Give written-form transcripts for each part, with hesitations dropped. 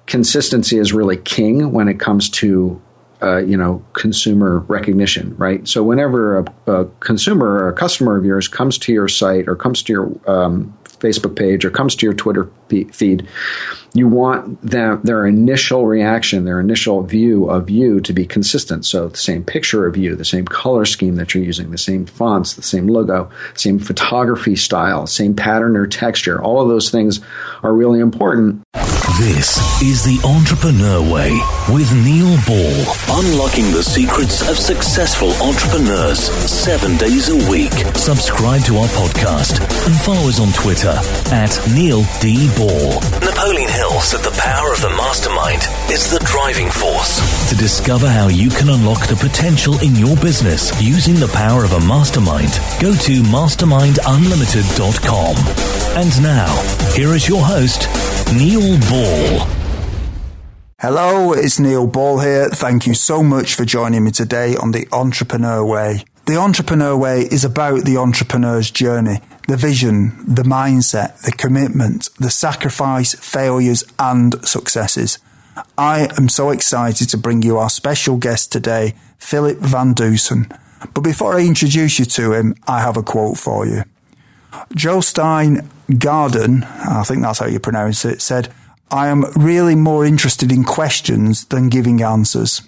consistency is really king when it comes to consumer recognition, right? So whenever a consumer or a customer of yours comes to your site or comes to your Facebook page or comes to your Twitter feed, you want their initial reaction, their initial view of you to be consistent. So the same picture of you, the same color scheme that you're using, the same fonts, the same logo, same photography style, same pattern or texture. All of those things are really important. This is The Entrepreneur Way with Neil Ball. Unlocking the secrets of successful entrepreneurs 7 days a week. Subscribe to our podcast and follow us on Twitter at Neil D. Ball. Napoleon Hill said the power of the mastermind is the driving force. To discover how you can unlock the potential in your business using the power of a mastermind, go to mastermindunlimited.com. And now, here is your host, Neil Ball. Hello, it's Neil Ball here. Thank you so much for joining me today on The Entrepreneur Way. The Entrepreneur Way is about the entrepreneur's journey, the vision, the mindset, the commitment, the sacrifice, failures, and successes. I am so excited to bring you our special guest today, Philip VanDusen. But before I introduce you to him, I have a quote for you. Jostein Gaarden, I think that's how you pronounce it, said, "I am really more interested in questions than giving answers."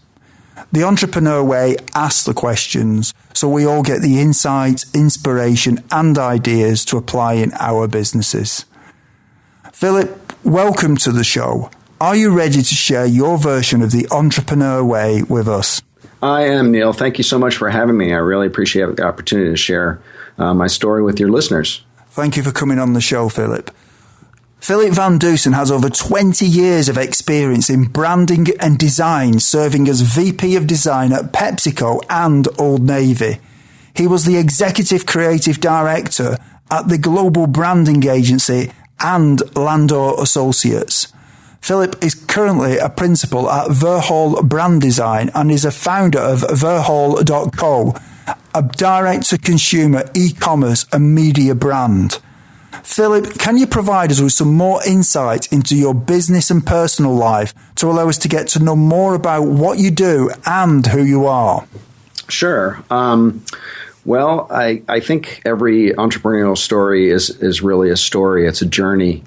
The Entrepreneur Way asks the questions so we all get the insights, inspiration and ideas to apply in our businesses. Philip, welcome to the show. Are you ready to share your version of the Entrepreneur Way with us? I am, Neil. Thank you so much for having me. I really appreciate the opportunity to share my story with your listeners. Thank you for coming on the show, Philip. Philip VanDusen has over 20 years of experience in branding and design, serving as VP of Design at PepsiCo and Old Navy. He was the Executive Creative Director at the global branding agency and Landor Associates. Philip is currently a principal at Verhaal Brand Design and is a founder of Verhaal.co, a direct-to-consumer e-commerce and media brand. Philip, can you provide us with some more insight into your business and personal life to allow us to get to know more about what you do and who you are? Sure. Well, I think every entrepreneurial story is really a story. It's a journey.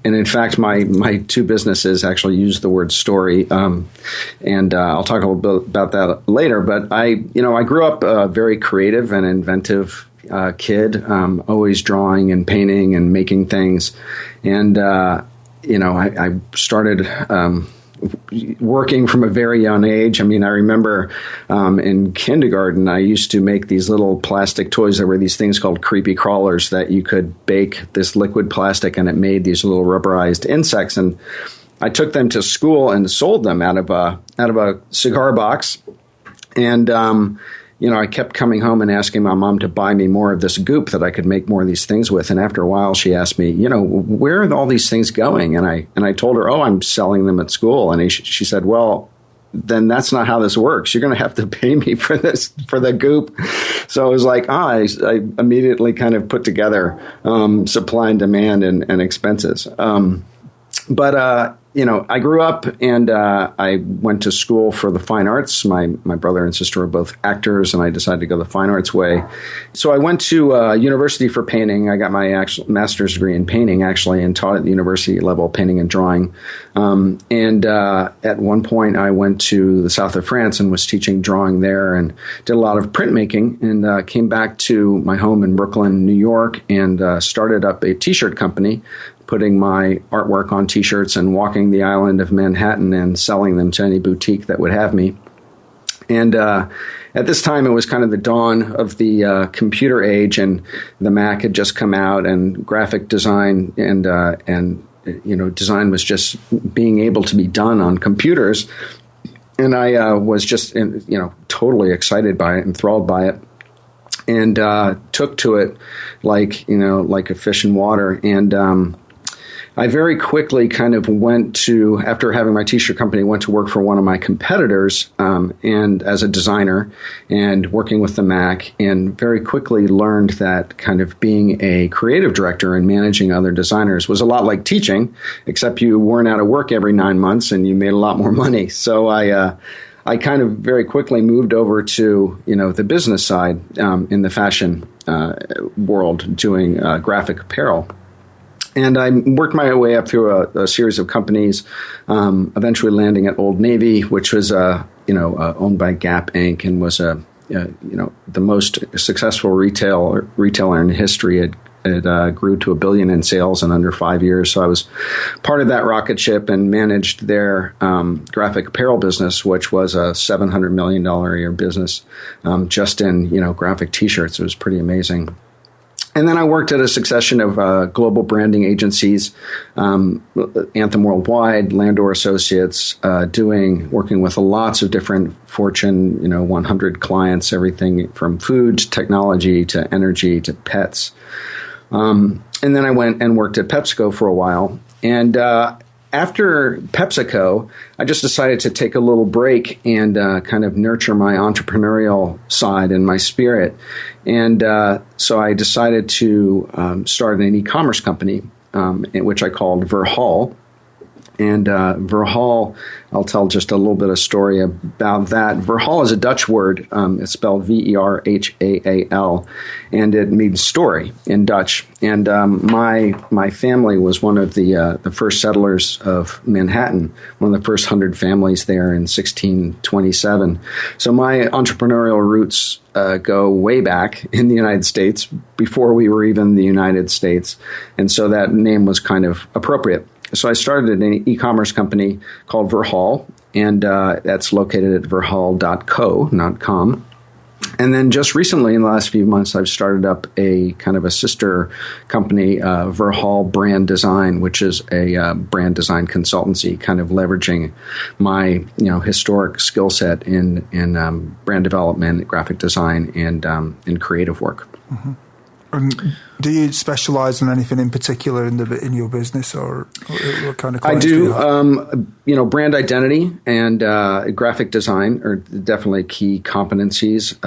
And in fact, my two businesses actually use the word story, and I'll talk a little bit about that later. But I grew up a very creative and inventive kid, always drawing and painting and making things, and I started working from a very young age. I mean, I remember in kindergarten, I used to make these little plastic toys. There were these things called creepy crawlers that you could bake this liquid plastic, and it made these little rubberized insects. And I took them to school and sold them out of a cigar box. And I kept coming home and asking my mom to buy me more of this goop that I could make more of these things with. And after a while, she asked me, where are all these things going? And I told her, I'm selling them at school. And she said, well, then that's not how this works. You're going to have to pay me for the goop. So it was like, I immediately kind of put together supply and demand and expenses. I grew up and I went to school for the fine arts. My brother and sister were both actors, and I decided to go the fine arts way. So I went to university for painting. I got my master's degree in painting, actually, and taught at the university level painting and drawing. At one point, I went to the south of France and was teaching drawing there and did a lot of printmaking, and came back to my home in Brooklyn, New York, and started up a T-shirt company, putting my artwork on T-shirts and walking the island of Manhattan and selling them to any boutique that would have me. And at this time, it was kind of the dawn of the computer age, and the Mac had just come out, and graphic design and design was just being able to be done on computers. And I was just totally excited by it, enthralled by it, and took to it like a fish in water. And I very quickly kind of went to, after having my t-shirt company, went to work for one of my competitors and as a designer and working with the Mac, and very quickly learned that kind of being a creative director and managing other designers was a lot like teaching, except you weren't out of work every 9 months and you made a lot more money. So I kind of very quickly moved over to, the business side in the fashion world, doing graphic apparel. And I worked my way up through a series of companies, eventually landing at Old Navy, which was owned by Gap Inc. and was the most successful retailer in history. It grew to $1 billion in sales in under 5 years. So I was part of that rocket ship and managed their graphic apparel business, which was a $700 million a year business, just in graphic T-shirts. It was pretty amazing. And then I worked at a succession of global branding agencies, Anthem Worldwide, Landor Associates, working with lots of different Fortune 100 clients, everything from food to technology to energy to pets. And then I went and worked at PepsiCo for a while. And after PepsiCo, I just decided to take a little break and kind of nurture my entrepreneurial side and my spirit. And so I decided to start an e-commerce company, which I called Verhaal. And Verhaal, I'll tell just a little bit of story about that. Verhaal is a Dutch word. It's spelled Verhaal, and it means story in Dutch. And my family was one of the first settlers of Manhattan, one of the first 100 families there in 1627. So my entrepreneurial roots go way back in the United States, before we were even the United States. And so that name was kind of appropriate. So I started an e-commerce company called Verhaal, and that's located at verhaal.co, not com. And then just recently, in the last few months, I've started up a kind of a sister company, Verhaal Brand Design, which is a brand design consultancy, kind of leveraging my historic skill set in brand development, graphic design, and in creative work. Mm-hmm. Do you specialize in anything in particular in your business, or what kind of clients I do. Do you have? Brand identity and graphic design are definitely key competencies.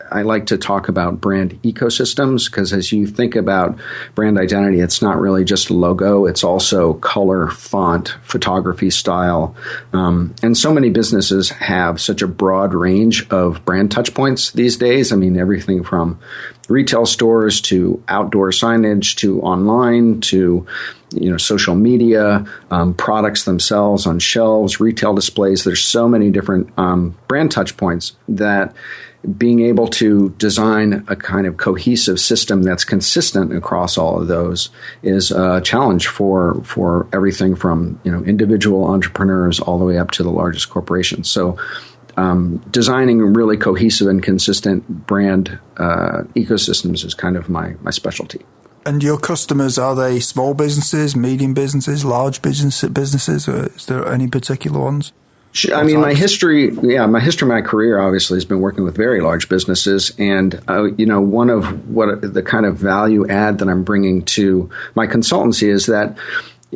I like to talk about brand ecosystems, because as you think about brand identity, it's not really just a logo. It's also color, font, photography style. And so many businesses have such a broad range of brand touch points these days. I mean, everything from retail stores to outdoor signage to online to social media, products themselves on shelves, retail displays. There's so many different brand touch points that being able to design a kind of cohesive system that's consistent across all of those is a challenge for everything from individual entrepreneurs all the way up to the largest corporations. So designing really cohesive and consistent brand ecosystems is kind of my specialty. And your customers, are they small businesses, medium businesses, large businesses, or is there any particular ones? I mean, my history, my career obviously has been working with very large businesses. And, one of what the kind of value add that I'm bringing to my consultancy is that,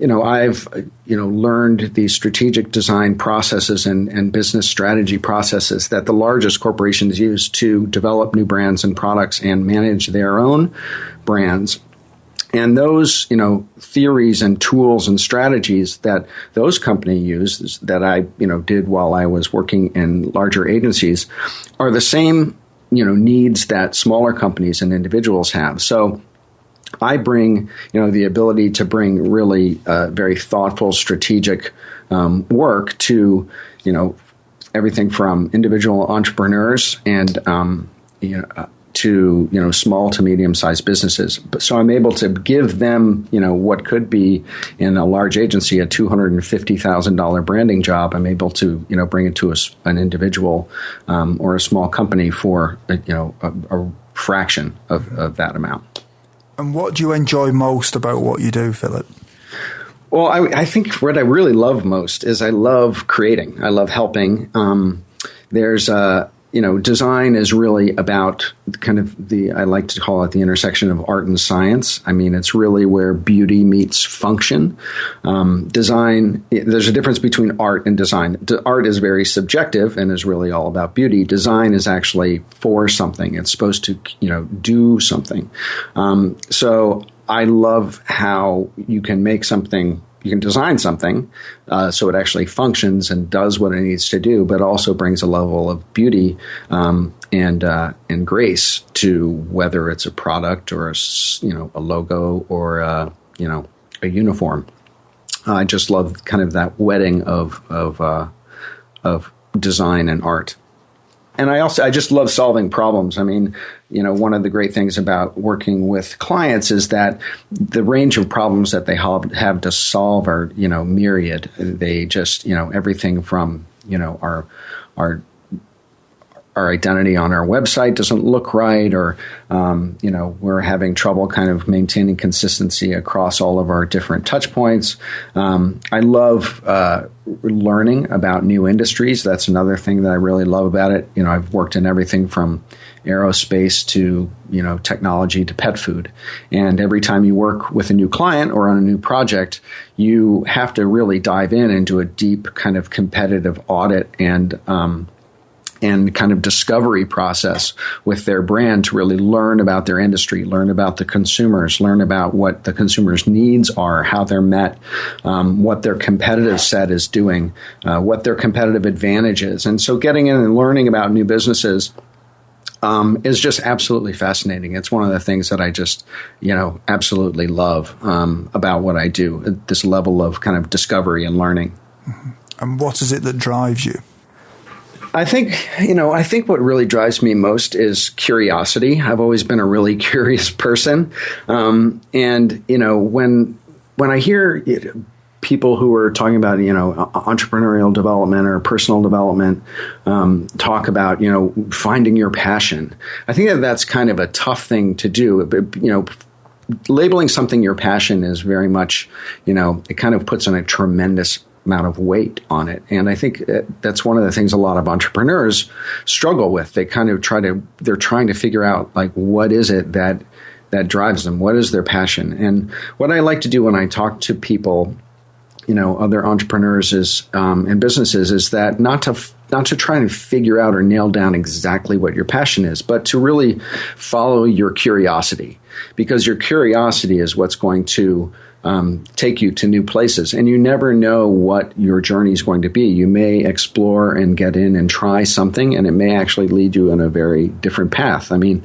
I've, learned these strategic design processes and business strategy processes that the largest corporations use to develop new brands and products and manage their own brands. And those, theories and tools and strategies that those companies use that I, did while I was working in larger agencies are the same, needs that smaller companies and individuals have. So I bring, the ability to bring really very thoughtful, strategic work to, everything from individual entrepreneurs and, to small to medium-sized businesses. So I'm able to give them what could be in a large agency a $250,000 branding job. I'm able to bring it to an individual or a small company for a fraction of that amount. And what do you enjoy most about what you do, Philip? Well, I think what I really love most is I love creating. I love helping. There's design is really about kind of I like to call it the intersection of art and science. I mean, it's really where beauty meets function. Design, there's a difference between art and design. Art is very subjective and is really all about beauty. Design is actually for something. It's supposed to, do something. So I love how you can make something. You can design something so it actually functions and does what it needs to do, but also brings a level of beauty and grace to whether it's a product or a logo or a uniform. I just love kind of that wedding of design and art. And I just love solving problems. I mean, one of the great things about working with clients is that the range of problems that they have to solve are, myriad. They just, everything from, our identity on our website doesn't look right, or, we're having trouble kind of maintaining consistency across all of our different touch points. I love learning about new industries. That's another thing that I really love about it. I've worked in everything from aerospace to, technology to pet food. And every time you work with a new client or on a new project, you have to really dive into a deep kind of competitive audit and kind of discovery process with their brand to really learn about their industry, learn about the consumers, learn about what the consumers' needs are, how they're met, what their competitive set is doing, what their competitive advantage is. And so getting in and learning about new businesses is just absolutely fascinating. It's one of the things that I just, absolutely love about what I do, this level of kind of discovery and learning. Mm-hmm. And what is it that drives you? I think what really drives me most is curiosity. I've always been a really curious person. And, when I hear people who are talking about, entrepreneurial development or personal development, talk about, finding your passion, I think that that's kind of a tough thing to do. Labeling something your passion is very much, it kind of puts on a tremendous amount of weight on it. And I think that's one of the things a lot of entrepreneurs struggle with. They kind of they're trying to figure out, like, what is it that drives them? What is their passion? And what I like to do when I talk to people, other entrepreneurs and businesses, is that not to try and figure out or nail down exactly what your passion is, but to really follow your curiosity, because your curiosity is what's going to take you to new places. And you never know what your journey is going to be. You may explore and get in and try something, and it may actually lead you in a very different path. I mean,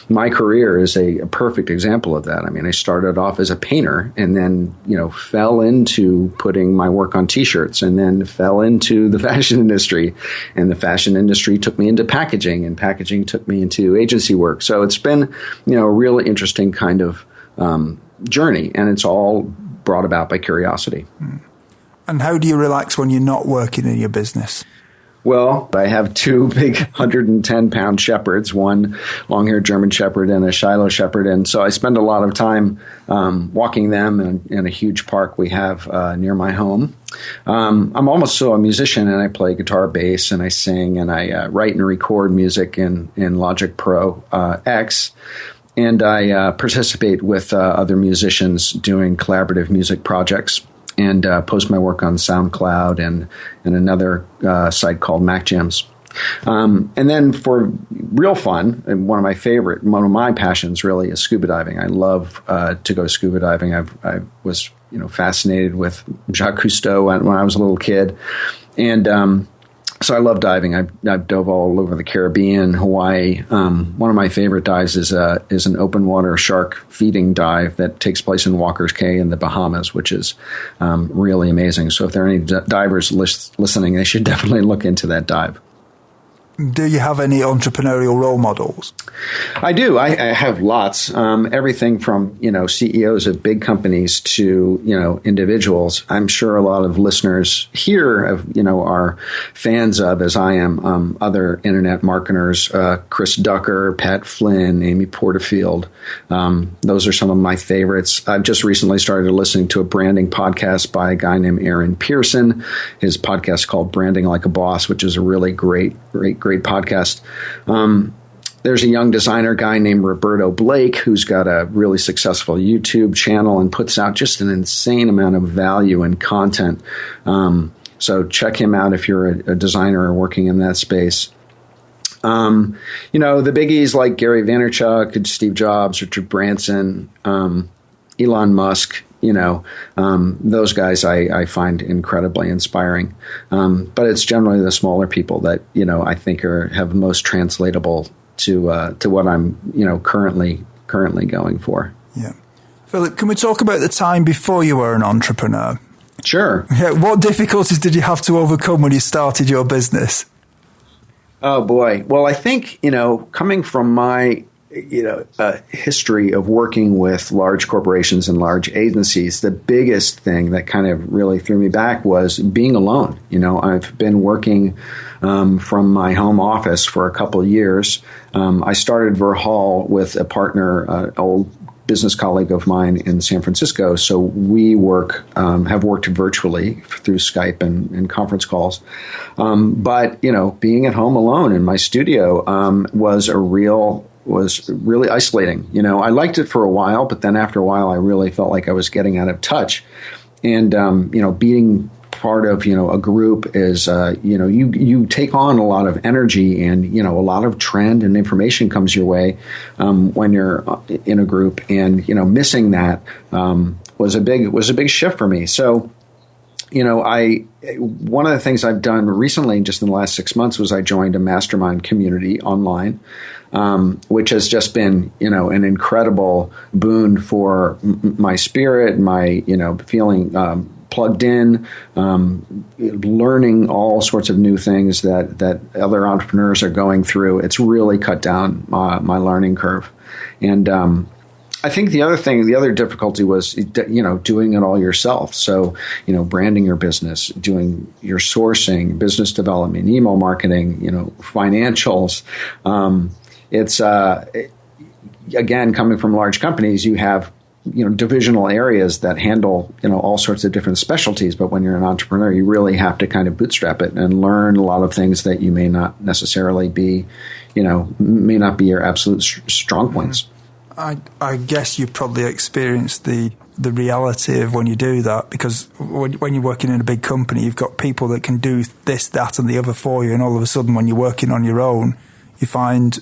my career is a perfect example of that. I mean, I started off as a painter and then, fell into putting my work on T-shirts, and then fell into the fashion industry. And the fashion industry took me into packaging, and packaging took me into agency work. So it's been, a really interesting kind of journey, and it's all brought about by curiosity. And how do you relax when you're not working in your business? Well, I have two big 110-pound shepherds, one long-haired German shepherd and a Shiloh shepherd, and so I spend a lot of time walking them in a huge park we have near my home. I'm also a musician, and I play guitar, bass, and I sing, and I write and record music in Logic Pro X. And I participate with other musicians doing collaborative music projects, and post my work on SoundCloud and another site called Mac Jams. And then for real fun, and one of my passions really is scuba diving. I love to go scuba diving. I was fascinated with Jacques Cousteau when I was a little kid, and so I love diving. I've dove all over the Caribbean, Hawaii. One of my favorite dives is an open water shark feeding dive that takes place in Walker's Cay in the Bahamas, which is really amazing. So if there are any divers listening, they should definitely look into that dive. Do you have any entrepreneurial role models? I do. I have lots. Everything from, CEOs of big companies to, individuals. I'm sure a lot of listeners here are fans of, as I am, other internet marketers, Chris Ducker, Pat Flynn, Amy Porterfield. Those are some of my favorites. I've just recently started listening to a branding podcast by a guy named Aaron Pearson. His podcast is called Branding Like a Boss, which is a really great great podcast. There's a young designer guy named Roberto Blake who's got a really successful YouTube channel and puts out just an insane amount of value and content. So check him out if you're a designer or working in that space. The biggies like Gary Vaynerchuk, Steve Jobs, Richard Branson, Elon Musk, those guys I find incredibly inspiring. But it's generally the smaller people that, I think have most translatable to what I'm, currently going for. Yeah. Philip, can we talk about the time before you were an entrepreneur? Sure. Yeah. What difficulties did you have to overcome when you started your business? Oh, boy. Well, I think, coming from my, history of working with large corporations and large agencies, the biggest thing that kind of really threw me back was being alone. I've been working from my home office for a couple of years. I started Verhaal with a partner, an old business colleague of mine in San Francisco. So we have worked virtually through Skype and conference calls. But being at home alone in my studio was really isolating. I liked it for a while, but then after a while, I really felt like I was getting out of touch. And being part of a group is you take on a lot of energy, and a lot of trend and information comes your way when you're in a group, and missing that was a big shift for me. So one of the things I've done recently, just in the last 6 months, was I joined a mastermind community online, which has just been, an incredible boon for my spirit, my, feeling plugged in, learning all sorts of new things that other entrepreneurs are going through. It's really cut down my learning curve. And I think the other difficulty was, doing it all yourself. So, branding your business, doing your sourcing, business development, email marketing, financials. It's again, coming from large companies, you have divisional areas that handle all sorts of different specialties. But when you're an entrepreneur, you really have to kind of bootstrap it and learn a lot of things that you may not necessarily be, may not be your absolute strong points. I guess you probably experienced the reality of when you do that, because when you're working in a big company, you've got people that can do this, that, and the other for you, and all of a sudden, when you're working on your own, you find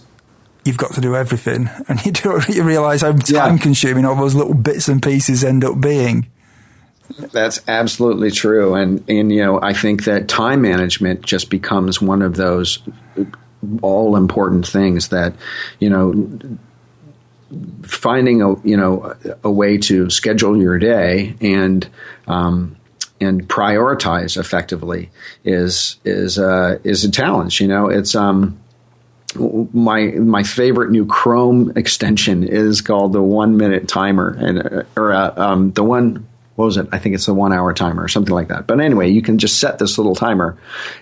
you've got to do everything, and you realise how time-consuming all those little bits and pieces end up being. That's absolutely true, and I think that time management just becomes one of those all-important things that finding a way to schedule your day and prioritize effectively is a challenge. It's my favorite new Chrome extension is called the 1 minute timer, the one. What was it? I think it's the 1 hour timer or something like that. But anyway, you can just set this little timer,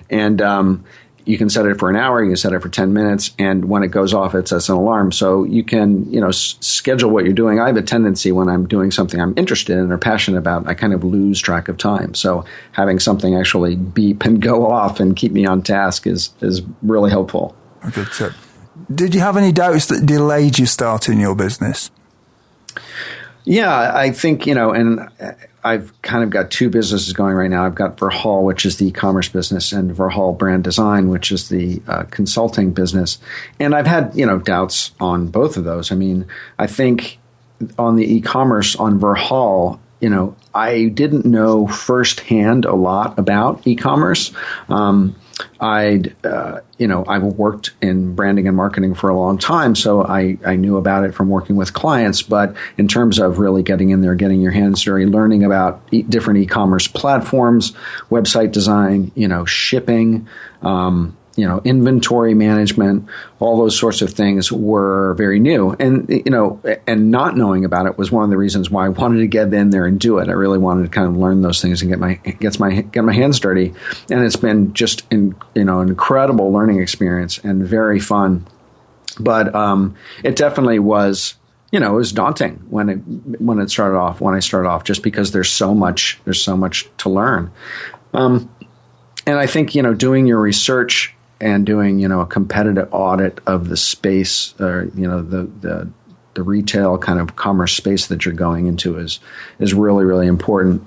and you can set it for an hour, you can set it for 10 minutes, and when it goes off, it sets an alarm. So you can, schedule what you're doing. I have a tendency when I'm doing something I'm interested in or passionate about, I kind of lose track of time. So having something actually beep and go off and keep me on task is really helpful. A good tip. Did you have any doubts that delayed you starting your business? Yeah, I think, and I've kind of got two businesses going right now. I've got Verhaal, which is the e-commerce business, and Verhaal Brand Design, which is the consulting business. And I've had, doubts on both of those. I mean, I think on the e-commerce on Verhaal, I didn't know firsthand a lot about e-commerce. I've worked in branding and marketing for a long time, so I knew about it from working with clients. But in terms of really getting in there, getting your hands dirty, learning about different e-commerce platforms, website design, shipping, inventory management, all those sorts of things were very new. And, and not knowing about it was one of the reasons why I wanted to get in there and do it. I really wanted to kind of learn those things and get my hands dirty. And it's been just an incredible learning experience and very fun. But it definitely was, it was daunting when I started off, just because there's so much to learn. And I think, doing your research and doing, a competitive audit of the space, or, the retail kind of commerce space that you're going into is really, really important.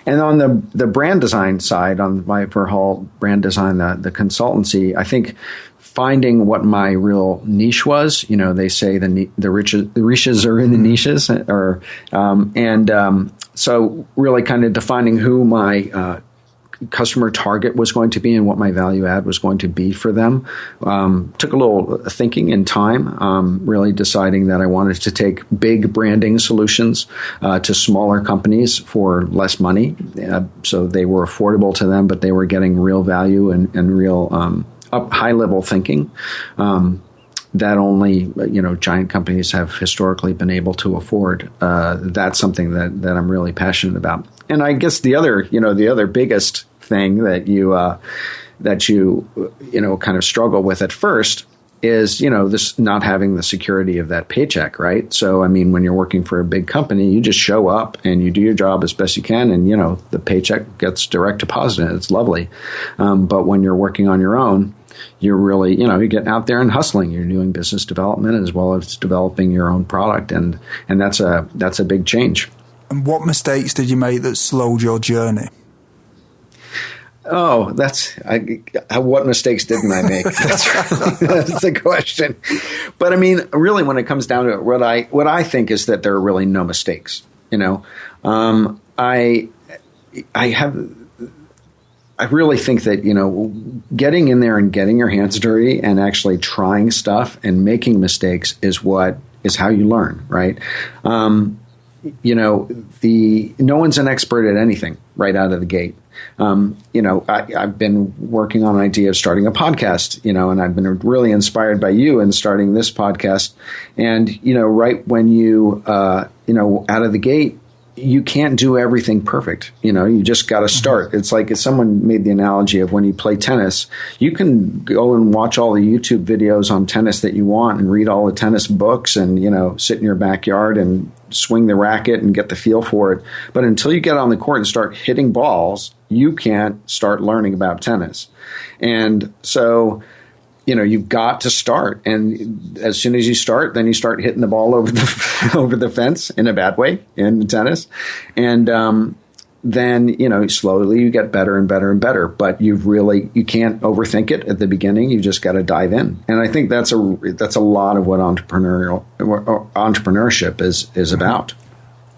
And on the brand design side, on my Verhaal brand design, the consultancy, I think finding what my real niche was. They say the riches are in the niches, so really kind of defining who my customer target was going to be and what my value add was going to be for them. Took a little thinking and time, really deciding that I wanted to take big branding solutions to smaller companies for less money. So they were affordable to them, but they were getting real value and real high level thinking. That only giant companies have historically been able to afford. That's something that I'm really passionate about. And I guess the other biggest thing that you kind of struggle with at first is this not having the security of that paycheck, right? So I mean, when you're working for a big company, you just show up and you do your job as best you can, and the paycheck gets direct deposited. It's lovely. But when you're working on your own, you're really, you're getting out there and hustling. You're doing business development as well as developing your own product, and that's a big change. And what mistakes did you make that slowed your journey? Oh, what mistakes didn't I make? That's the question. But I mean, really, when it comes down to it, what I think is that there are really no mistakes. I really think that, getting in there and getting your hands dirty and actually trying stuff and making mistakes is how you learn, right? No one's an expert at anything right out of the gate. I've been working on an idea of starting a podcast, and I've been really inspired by you in starting this podcast. And, right when you, out of the gate, you can't do everything perfect. You just got to start. It's like if someone made the analogy of when you play tennis, you can go and watch all the YouTube videos on tennis that you want and read all the tennis books and, sit in your backyard and swing the racket and get the feel for it. But until you get on the court and start hitting balls, you can't start learning about tennis. And so, you've got to start. And as soon as you start, then you start hitting the ball over the fence in a bad way in tennis. And then, slowly you get better and better and better. But you can't overthink it at the beginning. You just got to dive in. And I think that's a lot of what entrepreneurship is about.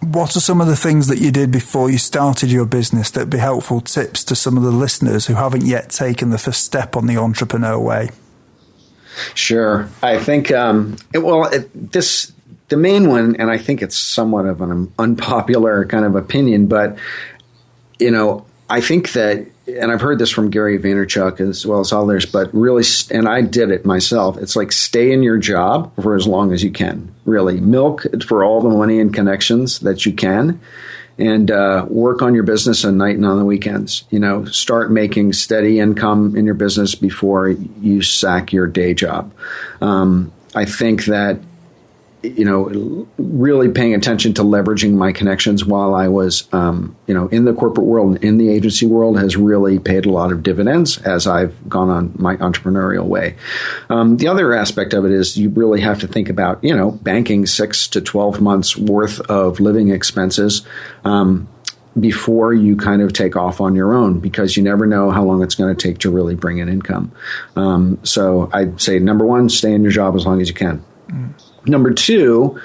What are some of the things that you did before you started your business that'd be helpful tips to some of the listeners who haven't yet taken the first step on the entrepreneur way? Sure. I think, the main one, and I think it's somewhat of an unpopular kind of opinion, but, I think that, and I've heard this from Gary Vaynerchuk as well as others, but really, and I did it myself, it's like stay in your job for as long as you can. Really milk for all the money and connections that you can. And work on your business at night and on the weekends. Start making steady income in your business before you sack your day job. I think that, really paying attention to leveraging my connections while I was, in the corporate world and in the agency world has really paid a lot of dividends as I've gone on my entrepreneurial way. The other aspect of it is you really have to think about, banking 6 to 12 months worth of living expenses before you kind of take off on your own, because you never know how long it's going to take to really bring in income. So I'd say, number one, stay in your job as long as you can. Number two,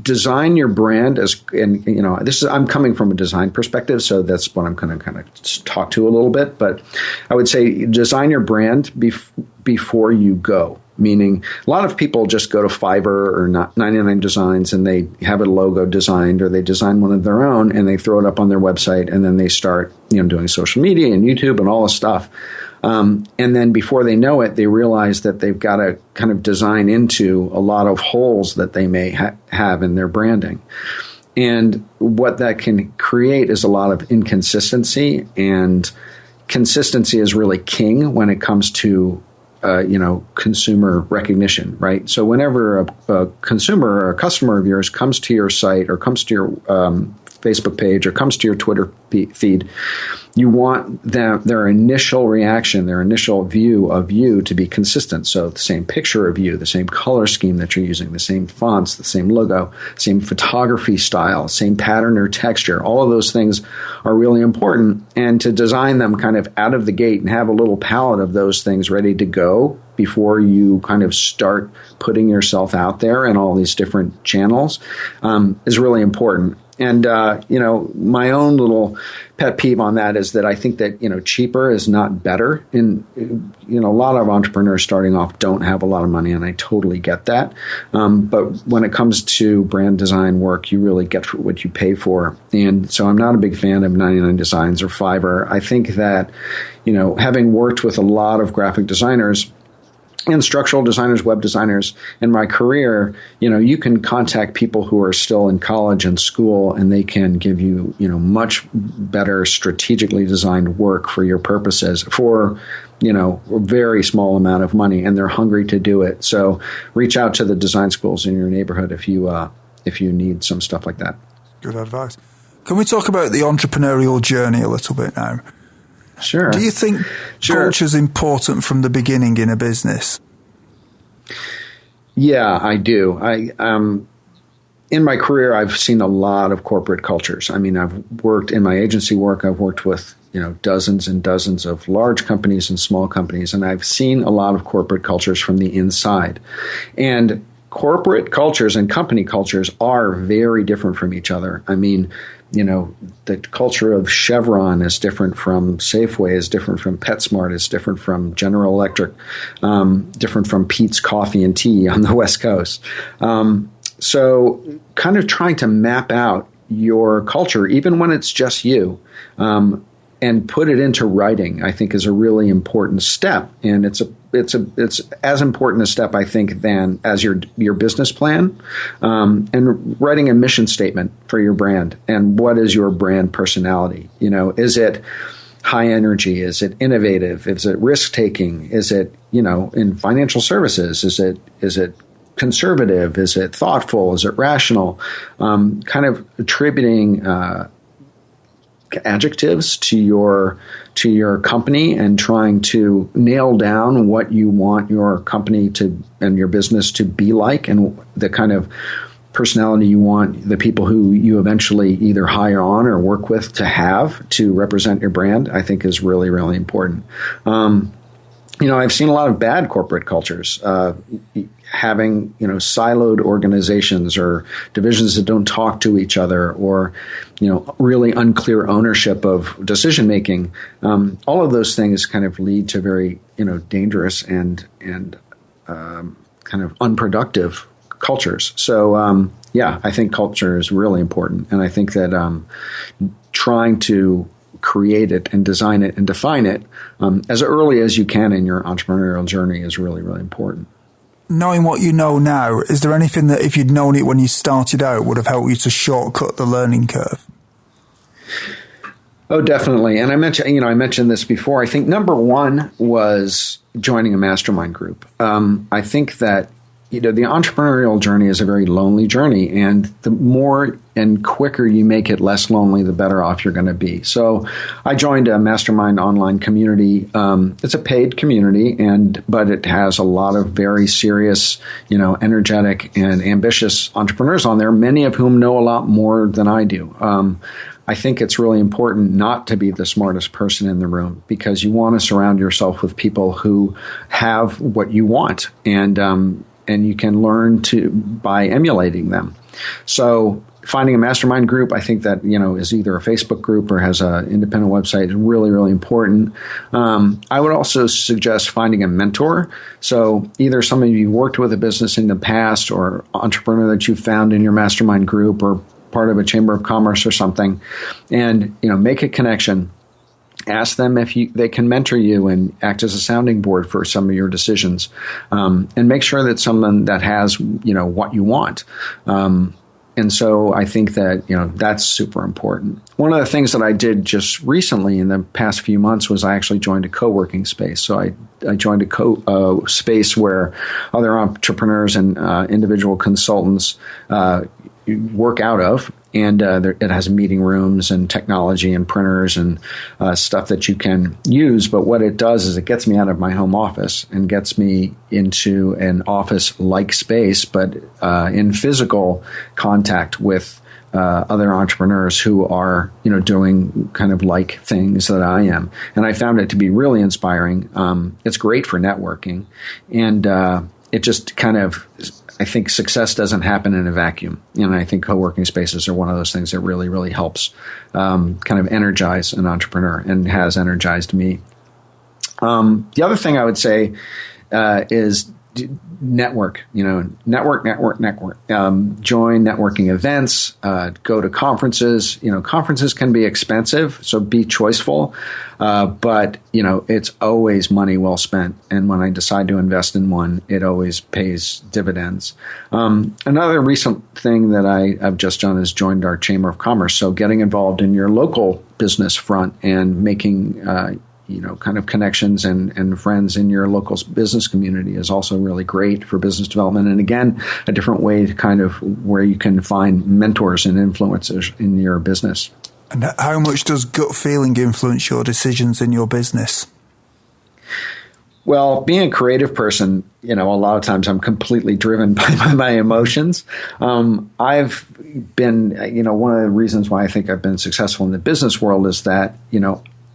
design your brand I'm coming from a design perspective, so that's what I'm going to kind of talk to a little bit. But I would say design your brand before you go. Meaning, a lot of people just go to Fiverr or 99 Designs and they have a logo designed, or they design one of their own and they throw it up on their website, and then they start doing social media and YouTube and all this stuff. And then before they know it, they realize that they've got to kind of design into a lot of holes that they may have in their branding. And what that can create is a lot of inconsistency, and consistency is really king when it comes to consumer recognition, right? So whenever a consumer or a customer of yours comes to your site or comes to your Facebook page or comes to your Twitter feed, you want their initial reaction, their initial view of you to be consistent. So the same picture of you, the same color scheme that you're using, the same fonts, the same logo, same photography style, same pattern or texture. All of those things are really important. And to design them kind of out of the gate and have a little palette of those things ready to go before you kind of start putting yourself out there in all these different channels is really important. And, my own little pet peeve on that is that I think that, cheaper is not better. And, a lot of entrepreneurs starting off don't have a lot of money, and I totally get that. But when it comes to brand design work, you really get what you pay for. And so I'm not a big fan of 99 Designs or Fiverr. I think that, having worked with a lot of graphic designers, and structural designers, web designers in my career, you can contact people who are still in college and school, and they can give you, much better strategically designed work for your purposes for, a very small amount of money, and they're hungry to do it. So reach out to the design schools in your neighborhood if you need some stuff like that. Good advice. Can we talk about the entrepreneurial journey a little bit now? Sure. Do you think culture is important from the beginning in a business? Yeah, I do. In my career, I've seen a lot of corporate cultures. I mean, I've worked in my agency work. I've worked with dozens and dozens of large companies and small companies, and I've seen a lot of corporate cultures from the inside. And corporate cultures and company cultures are very different from each other. I mean, the culture of Chevron is different from Safeway, is different from PetSmart, is different from General Electric, different from Pete's Coffee and Tea on the West Coast. So kind of trying to map out your culture, even when it's just you, and put it into writing, I think is a really important step. And it's as important a step, I think, than as your business plan, and writing a mission statement for your brand. And what is your brand personality? Is it high energy? Is it innovative? Is it risk taking? Is it, in financial services? Is it conservative? Is it thoughtful? Is it rational? Kind of attributing adjectives to your company and trying to nail down what you want your company to and your business to be like, and the kind of personality you want the people who you eventually either hire on or work with to have to represent your brand, I think is really, really important. I've seen a lot of bad corporate cultures, having, siloed organizations or divisions that don't talk to each other, or, really unclear ownership of decision making. All of those things kind of lead to very, dangerous and kind of unproductive cultures. So, I think culture is really important. And I think that trying to create it and design it and define it as early as you can in your entrepreneurial journey is really, really important. Knowing what you know now, is there anything that if you'd known it when you started out would have helped you to shortcut the learning curve? Oh, definitely. And I mentioned this before. I think number one was joining a mastermind group. I think that the entrepreneurial journey is a very lonely journey, and the more and quicker you make it less lonely, the better off you're going to be. So I joined a mastermind online community. It's a paid community, but it has a lot of very serious, energetic and ambitious entrepreneurs on there, many of whom know a lot more than I do. I think it's really important not to be the smartest person in the room, because you want to surround yourself with people who have what you want, and you can learn by emulating them. So finding a mastermind group, I think that, is either a Facebook group or has an independent website is really, really important. I would also suggest finding a mentor. So either somebody you've worked with a business in the past, or entrepreneur that you found in your mastermind group, or part of a chamber of commerce or something, and, make a connection. Ask them if they can mentor you and act as a sounding board for some of your decisions, and make sure that someone that has, what you want. And so I think that, that's super important. One of the things that I did just recently in the past few months was I actually joined a co-working space. So I joined a space where other entrepreneurs and individual consultants work out of, And it has meeting rooms and technology and printers and stuff that you can use. But what it does is it gets me out of my home office and gets me into an office-like space, but in physical contact with other entrepreneurs who are, doing kind of like things that I am. And I found it to be really inspiring. It's great for networking. And it just kind of, I think success doesn't happen in a vacuum. And I think co-working spaces are one of those things that really, really helps kind of energize an entrepreneur and has energized me. The other thing I would say is network, network. Join networking events, go to conferences. Conferences can be expensive, so be choiceful. But it's always money well spent. And when I decide to invest in one, it always pays dividends. Another recent thing that I've just done is joined our Chamber of Commerce. So getting involved in your local business front and making kind of connections and friends in your local business community is also really great for business development. And again, a different way to kind of where you can find mentors and influencers in your business. And how much does gut feeling influence your decisions in your business? Well, being a creative person, a lot of times I'm completely driven by my emotions. I've been, one of the reasons why I think I've been successful in the business world is that,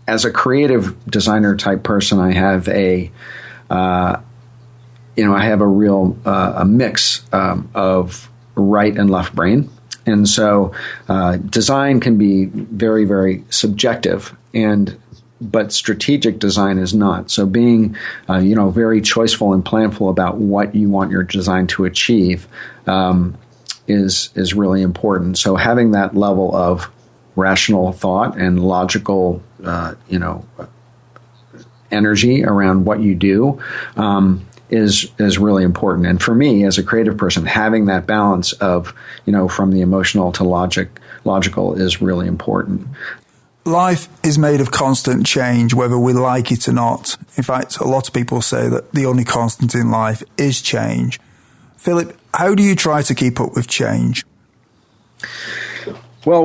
as a creative designer type person, I have a real mix of right and left brain. And so design can be very, very subjective, but strategic design is not. So being, very choiceful and planful about what you want your design to achieve is really important. So having that level of rational thought and logical, energy around what you do is really important. And for me, as a creative person, having that balance of, from the emotional to logical is really important. Life is made of constant change, whether we like it or not. In fact, a lot of people say that the only constant in life is change. Philip, how do you try to keep up with change? Well,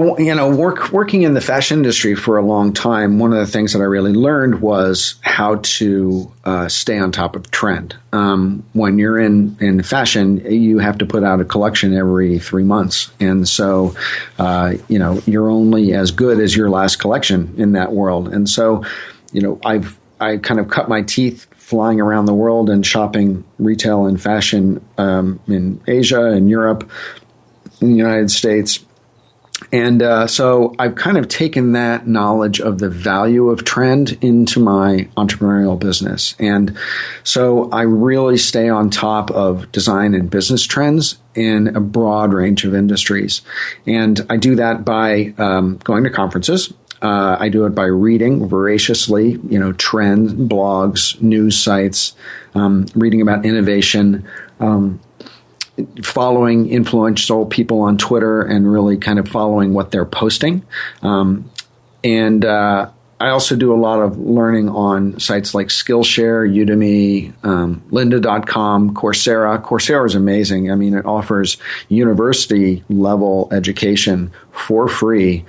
working in the fashion industry for a long time, one of the things that I really learned was how to stay on top of trend. When you're in fashion, you have to put out a collection every 3 months. And so, you're only as good as your last collection in that world. And so, I kind of cut my teeth flying around the world and shopping retail and fashion in Asia and Europe, in the United States. And so I've kind of taken that knowledge of the value of trend into my entrepreneurial business. And so I really stay on top of design and business trends in a broad range of industries. And I do that by going to conferences. I do it by reading voraciously, trends, blogs, news sites, reading about innovation, following influential people on Twitter and really kind of following what they're posting. And I also do a lot of learning on sites like Skillshare, Udemy, lynda.com, Coursera. Coursera is amazing. I mean, it offers university level education for free.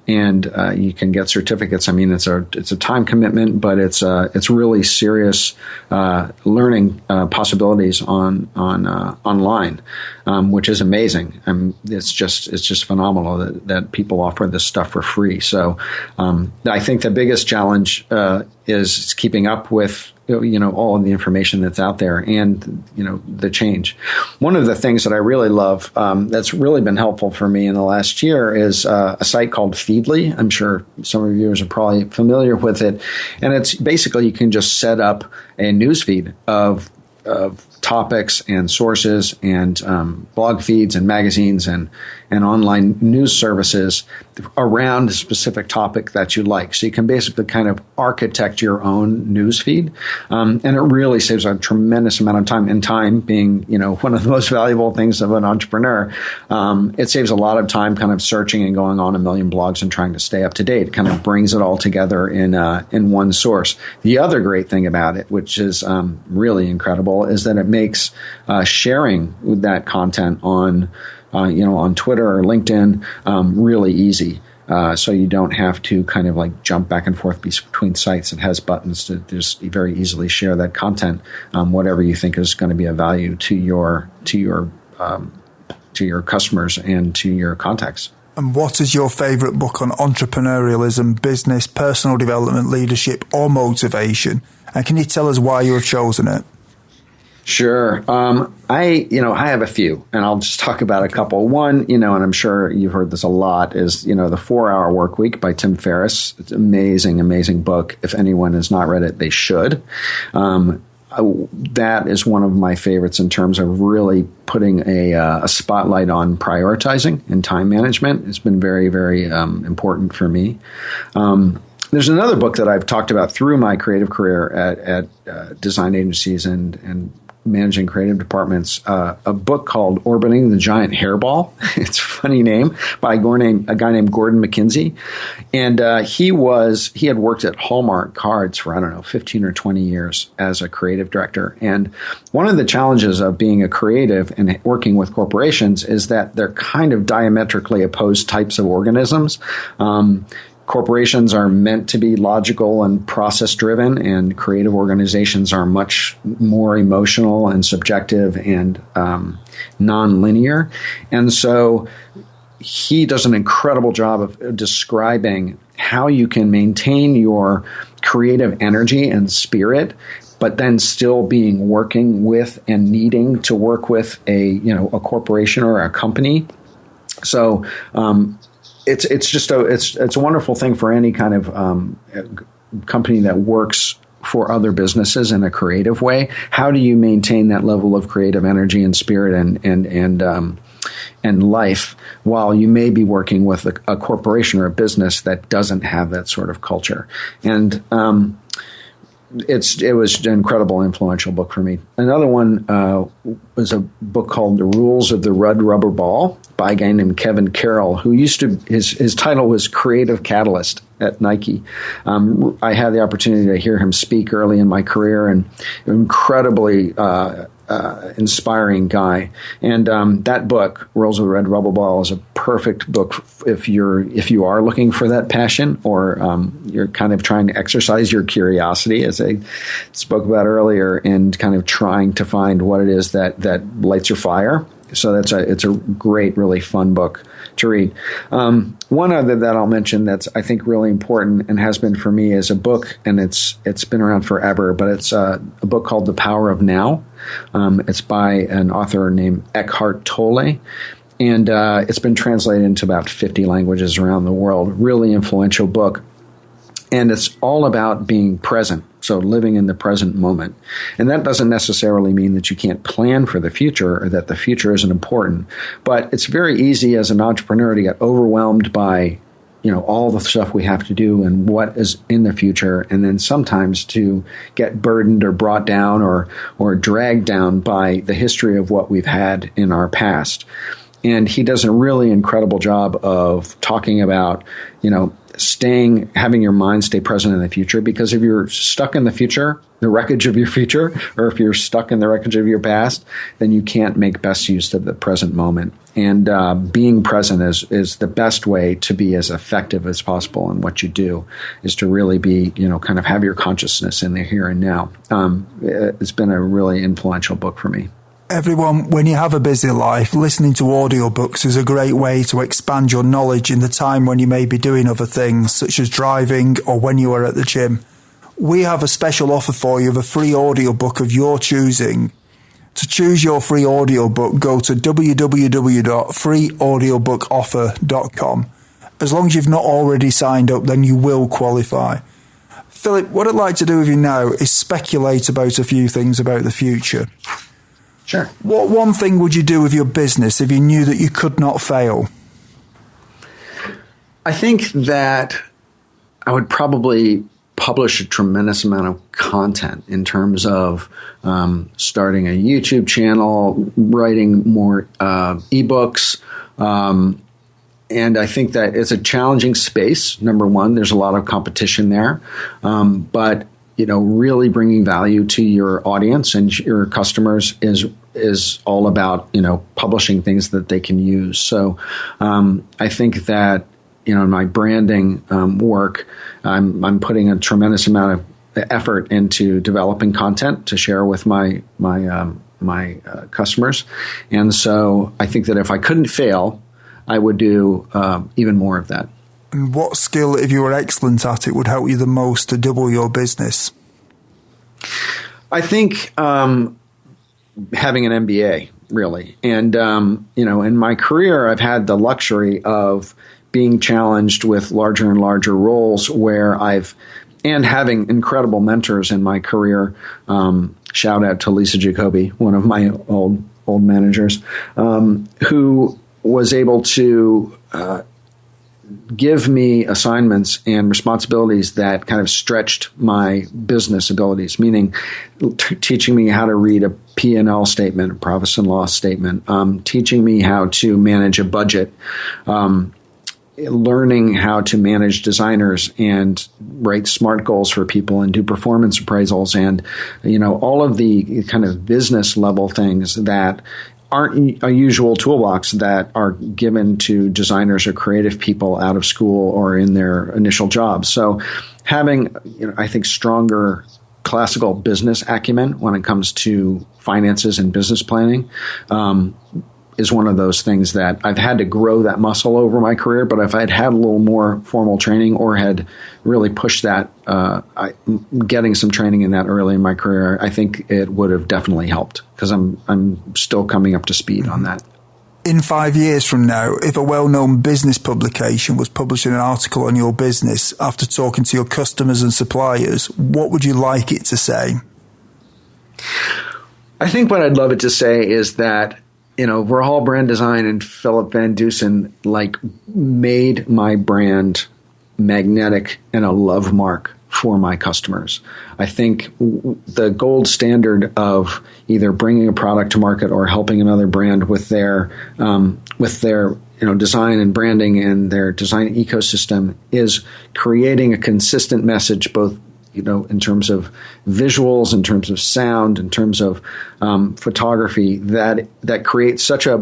And you can get certificates. I mean, it's a time commitment, but it's really serious learning possibilities online, which is amazing. It's just phenomenal that people offer this stuff for free. So I think the biggest challenge is keeping up with all of the information that's out there and the change. One of the things that I really love that's really been helpful for me in the last year is a site called Feedly. I'm sure some of you are probably familiar with it, and it's basically you can just set up a newsfeed of topics and sources and blog feeds and magazines and online news services around a specific topic that you like. So you can basically kind of architect your own news feed. And it really saves a tremendous amount of time, and time being, one of the most valuable things of an entrepreneur. It saves a lot of time kind of searching and going on a million blogs and trying to stay up to date. It kind of brings it all together in one source. The other great thing about it, which is really incredible, is that it makes sharing that content on on Twitter or LinkedIn, really easy. So you don't have to kind of like jump back and forth between sites. It has buttons to just very easily share that content, whatever you think is going to be of value to your customers and to your contacts. And what is your favorite book on entrepreneurialism, business, personal development, leadership, or motivation? And can you tell us why you have chosen it? Sure. I have a few, and I'll just talk about a couple. One, and I'm sure you've heard this a lot, is, the 4-Hour Workweek by Tim Ferriss. It's an amazing, amazing book. If anyone has not read it, they should. That is one of my favorites in terms of really putting a spotlight on prioritizing and time management. It's been very, very important for me. There's another book that I've talked about through my creative career at design agencies and managing creative departments, a book called Orbiting the Giant Hairball. It's a funny name, by a guy named Gordon McKinsey. And he had worked at Hallmark Cards for, 15 or 20 years as a creative director. And one of the challenges of being a creative and working with corporations is that they're kind of diametrically opposed types of organisms. Corporations are meant to be logical and process-driven, and creative organizations are much more emotional and subjective and non-linear. And so he does an incredible job of describing how you can maintain your creative energy and spirit, but then still working with and needing to work with a corporation or a company. So, it's a wonderful thing for any kind of company that works for other businesses in a creative way. How do you maintain that level of creative energy and spirit and life while you may be working with a corporation or a business that doesn't have that sort of culture? And it was an incredible, influential book for me. Another one was a book called The Rules of the Red Rubber Ball by a guy named Kevin Carroll, who his title was Creative Catalyst at Nike. I had the opportunity to hear him speak early in my career, and incredibly inspiring guy. And that book, Rules of the Red Rubber Ball, is a perfect book if you are looking for that passion, or you're kind of trying to exercise your curiosity, as I spoke about earlier, and kind of trying to find what it is that lights your fire. So it's a great, really fun book to read. One other that I'll mention that's, I think, really important and has been for me is a book, and it's been around forever, but it's a book called The Power of Now. It's by an author named Eckhart Tolle, and it's been translated into about 50 languages around the world. Really influential book. And it's all about being present, so living in the present moment. And that doesn't necessarily mean that you can't plan for the future or that the future isn't important. But it's very easy as an entrepreneur to get overwhelmed by, all the stuff we have to do and what is in the future, and then sometimes to get burdened or brought down or dragged down by the history of what we've had in our past. And he does a really incredible job of talking about, having your mind stay present in the future, because if you're stuck in the future, the wreckage of your future, or if you're stuck in the wreckage of your past, then you can't make best use of the present moment. And being present is the best way to be as effective as possible in what you do, is to really be, kind of have your consciousness in the here and now. It's been a really influential book for me. Everyone, when you have a busy life, listening to audiobooks is a great way to expand your knowledge in the time when you may be doing other things, such as driving or when you are at the gym. We have a special offer for you of a free audiobook of your choosing. To choose your free audiobook, go to www.freeaudiobookoffer.com. As long as you've not already signed up, then you will qualify. Philip, what I'd like to do with you now is speculate about a few things about the future. Sure. What one thing would you do with your business if you knew that you could not fail? I think that I would probably publish a tremendous amount of content in terms of starting a YouTube channel, writing more ebooks. And I think that it's a challenging space. Number one, there's a lot of competition there. But really bringing value to your audience and your customers is is all about, publishing things that they can use. So I think that, in my branding work, I'm putting a tremendous amount of effort into developing content to share with my customers. And so I think that if I couldn't fail, I would do even more of that. And what skill, if you were excellent at it, would help you the most to double your business? I think having an MBA, really. And, in my career, I've had the luxury of being challenged with larger and larger roles and having incredible mentors in my career. Shout out to Lisa Jacoby, one of my old managers, who was able to give me assignments and responsibilities that kind of stretched my business abilities, meaning teaching me how to read a P&L statement, a profit and loss statement, teaching me how to manage a budget, learning how to manage designers and write SMART goals for people and do performance appraisals and, all of the kind of business level things that aren't a usual toolbox that are given to designers or creative people out of school or in their initial jobs. So having, I think, stronger classical business acumen when it comes to finances and business planning is one of those things that I've had to grow that muscle over my career. But if I'd had a little more formal training or had really pushed that, getting some training in that early in my career, I think it would have definitely helped because I'm still coming up to speed on that. In 5 years from now, if a well-known business publication was publishing an article on your business after talking to your customers and suppliers, what would you like it to say? I think what I'd love it to say is that Verhaal Brand Design and Philip VanDusen made my brand magnetic and a love mark for my customers. I think the gold standard of either bringing a product to market or helping another brand with their design and branding and their design ecosystem is creating a consistent message, both in terms of visuals, in terms of sound, in terms of photography, that creates such a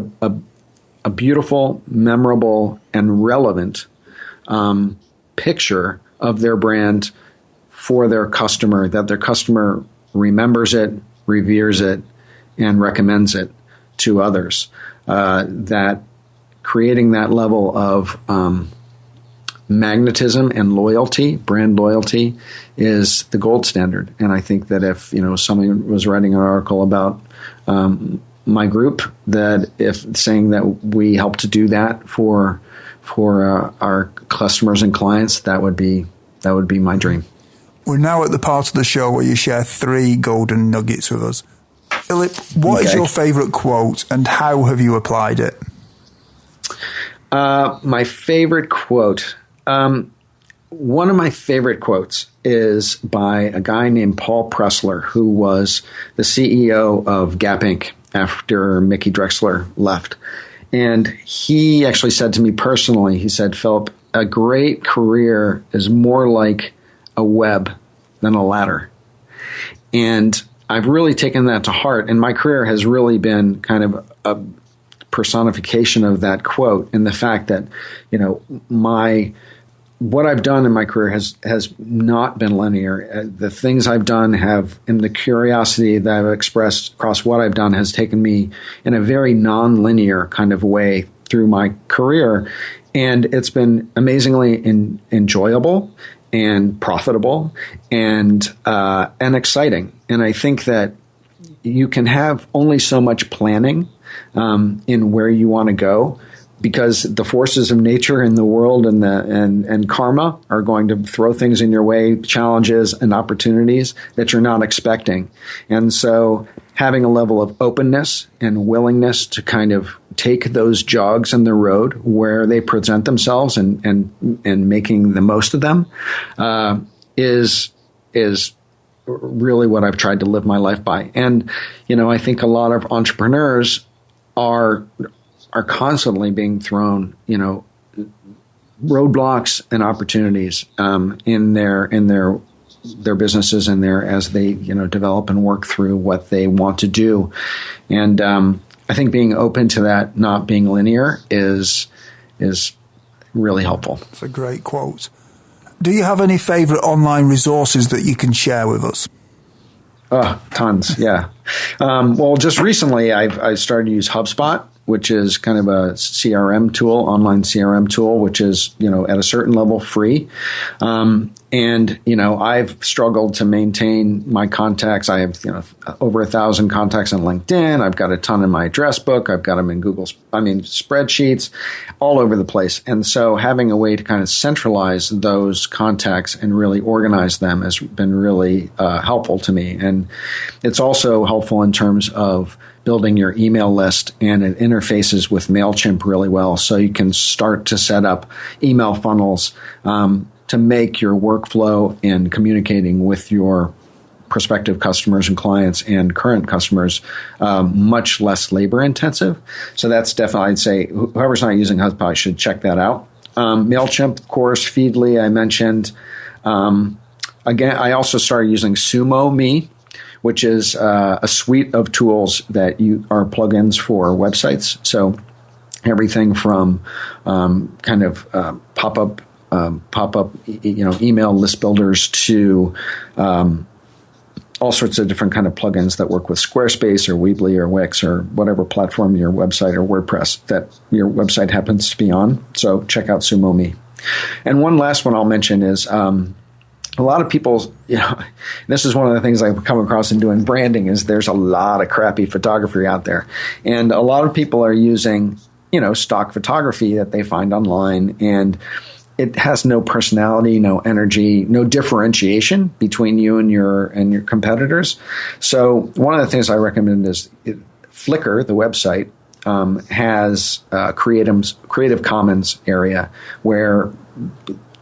beautiful, memorable, and relevant picture of their brand for their customer, that their customer remembers it, reveres it, and recommends it to others. That creating that level of magnetism and loyalty, brand loyalty, is the gold standard. And I think that if someone was writing an article about my group, that if saying that we help to do that for our customers and clients, that would be my dream. We're now at the part of the show where you share 3 golden nuggets with us. Philip, what is your favorite quote and how have you applied it? My favorite quote. One of my favorite quotes is by a guy named Paul Pressler, who was the CEO of Gap Inc. after Mickey Drexler left. And he actually said to me personally, he said, Philip, a great career is more like a web than a ladder. And I've really taken that to heart. And my career has really been kind of a personification of that quote, and the fact that, what I've done in my career has not been linear. The things I've done and the curiosity that I've expressed across what I've done has taken me in a very non-linear kind of way through my career. And it's been amazingly enjoyable and profitable and exciting. And I think that you can have only so much planning in where you want to go, because the forces of nature in the world and karma are going to throw things in your way, challenges and opportunities that you're not expecting. And so having a level of openness and willingness to kind of take those jogs in the road where they present themselves and making the most of them is really what I've tried to live my life by. And, I think a lot of entrepreneurs are constantly being thrown, roadblocks and opportunities in their their businesses in there as they, develop and work through what they want to do. And I think being open to that, not being linear, is really helpful. That's a great quote. Do you have any favorite online resources that you can share with us? Tons, yeah. Well, just recently I started to use HubSpot, which is kind of a CRM tool, online CRM tool, which is, at a certain level free. And I've struggled to maintain my contacts. I have, over 1,000 contacts on LinkedIn. I've got a ton in my address book. I've got them in spreadsheets all over the place. And so having a way to kind of centralize those contacts and really organize them has been really helpful to me. And it's also helpful in terms of building your email list, and it interfaces with MailChimp really well. So you can start to set up email funnels to make your workflow in communicating with your prospective customers and clients and current customers much less labor intensive. So that's definitely, I'd say, whoever's not using HubSpot should check that out. MailChimp, of course, Feedly, I mentioned. Again, I also started using SumoMe, which is a suite of tools that are plugins for websites. So everything from pop-up email list builders to all sorts of different kind of plugins that work with Squarespace or Weebly or Wix or whatever platform your website or WordPress that your website happens to be on. So check out SumoMe. And one last one I'll mention is a lot of people, this is one of the things I've come across in doing branding, is there's a lot of crappy photography out there. And a lot of people are using, stock photography that they find online, and it has no personality, no energy, no differentiation between you and your competitors. So one of the things I recommend is Flickr, the website, has a Creative Commons area where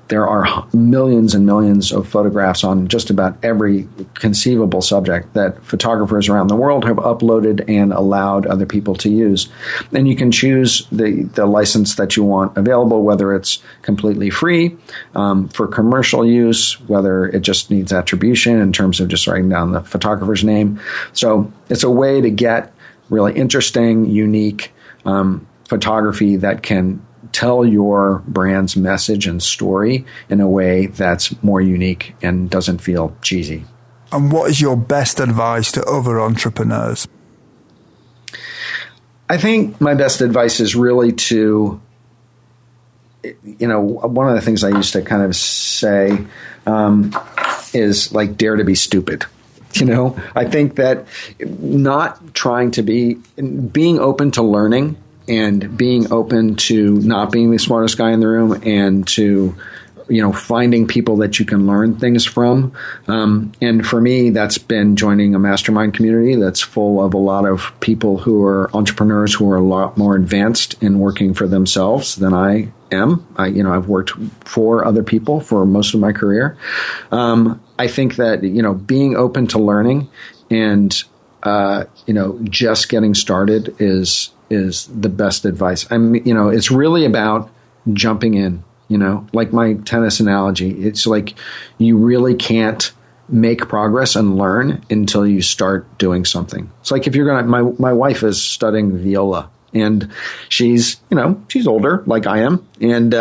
there are millions and millions of photographs on just about every conceivable subject that photographers around the world have uploaded and allowed other people to use. And you can choose the license that you want available, whether it's completely free for commercial use, whether it just needs attribution in terms of just writing down the photographer's name. So it's a way to get really interesting, unique photography that can tell your brand's message and story in a way that's more unique and doesn't feel cheesy. And what is your best advice to other entrepreneurs? I think my best advice is really to, one of the things I used to kind of say is like, dare to be stupid. I think that not trying to being open to learning and being open to not being the smartest guy in the room, and to, finding people that you can learn things from. And for me, that's been joining a mastermind community that's full of a lot of people who are entrepreneurs who are a lot more advanced in working for themselves than I am. I've worked for other people for most of my career. I think that, being open to learning and, just getting started is the best advice. It's really about jumping in, like my tennis analogy. It's like you really can't make progress and learn until you start doing something. It's like if you're going to, my wife is studying viola, and she's older like I am. And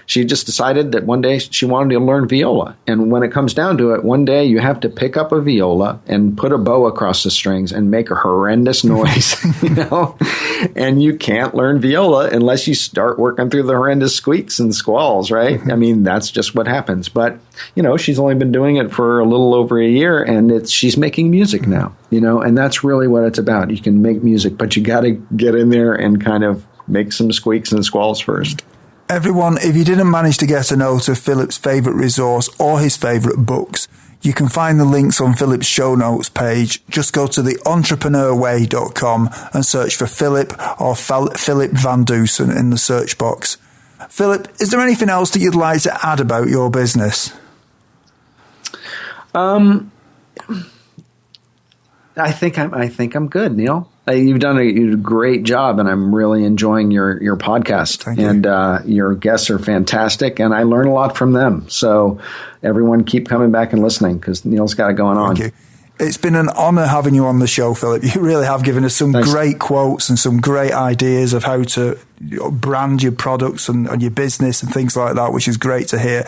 she just decided that one day she wanted to learn viola. And when it comes down to it, one day you have to pick up a viola and put a bow across the strings and make a horrendous noise, and you can't learn viola unless you start working through the horrendous squeaks and squalls, right? I mean, that's just what happens. But, she's only been doing it for a little over a year, and she's making music now, and that's really what it's about. You can make music, but you got to get in there and kind of make some squeaks and squalls first. Everyone, if you didn't manage to get a note of Philip's favourite resource or his favourite books, you can find the links on Philip's show notes page. Just go to theentrepreneurway.com and search for Philip or Philip VanDusen in the search box. Philip, is there anything else that you'd like to add about your business? I think I'm good, Neil. You've done a great job, and I'm really enjoying your podcast. Thank you. And your guests are fantastic, and I learn a lot from them. So everyone keep coming back and listening, because Neil's got it going on. Thank you. It's been an honor having you on the show, Philip. You really have given us some great quotes and some great ideas of how to brand your products and your business and things like that, which is great to hear.